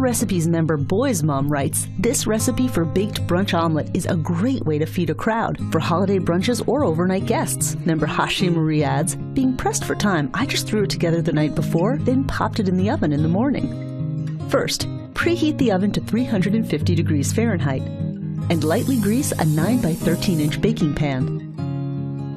Recipes member Boy's Mom writes, "This recipe for baked brunch omelet is a great way to feed a crowd for holiday brunches or overnight guests." Member Hashi Marie adds, "Being pressed for time, I just threw it together the night before, then popped it in the oven in the morning." First, preheat the oven to 350 degrees Fahrenheit and lightly grease a 9 by 13 inch baking pan.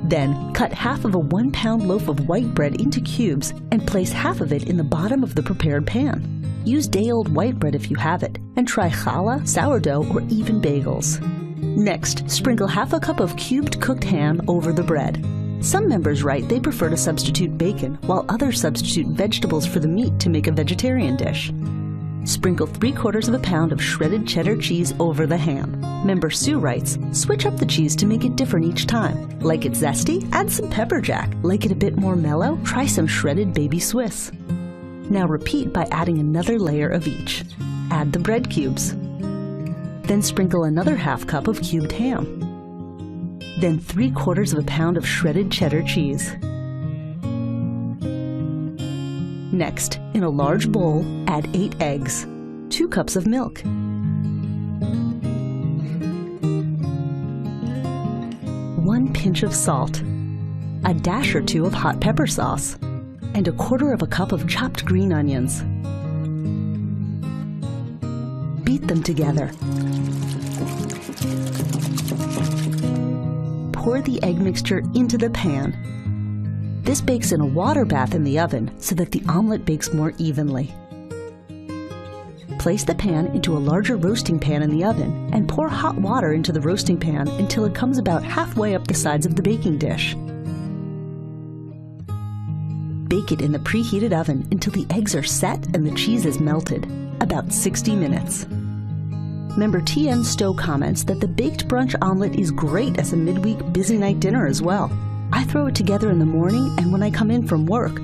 Then, cut half of a 1-pound loaf of white bread into cubes and place half of it in the bottom of the prepared pan. Use day-old white bread if you have it, and try challah, sourdough, or even bagels. Next, sprinkle half a cup of cubed cooked ham over the bread. Some members write they prefer to substitute bacon, while others substitute vegetables for the meat to make a vegetarian dish. Sprinkle 3/4 pound of shredded cheddar cheese over the ham. Member Sue writes, "Switch up the cheese to make it different each time. Like it zesty? Add some pepper jack. Like it a bit more mellow? Try some shredded baby Swiss." Now repeat by adding another layer of each. Add the bread cubes. Then sprinkle another half cup of cubed ham. Then 3/4 pound of shredded cheddar cheese. Next, in a large bowl, add 8 eggs, 2 cups of milk, 1 pinch of salt, a dash or 2 of hot pepper sauce, and 1/4 cup of chopped green onions. Beat them together. Pour the egg mixture into the pan. This bakes in a water bath in the oven so that the omelet bakes more evenly. Place the pan into a larger roasting pan in the oven and pour hot water into the roasting pan until it comes about halfway up the sides of the baking dish. Bake it in the preheated oven until the eggs are set and the cheese is melted, about 60 minutes. Member TN Stowe comments that the baked brunch omelet is great as a midweek busy night dinner as well. "I throw it together in the morning, and when I come in from work,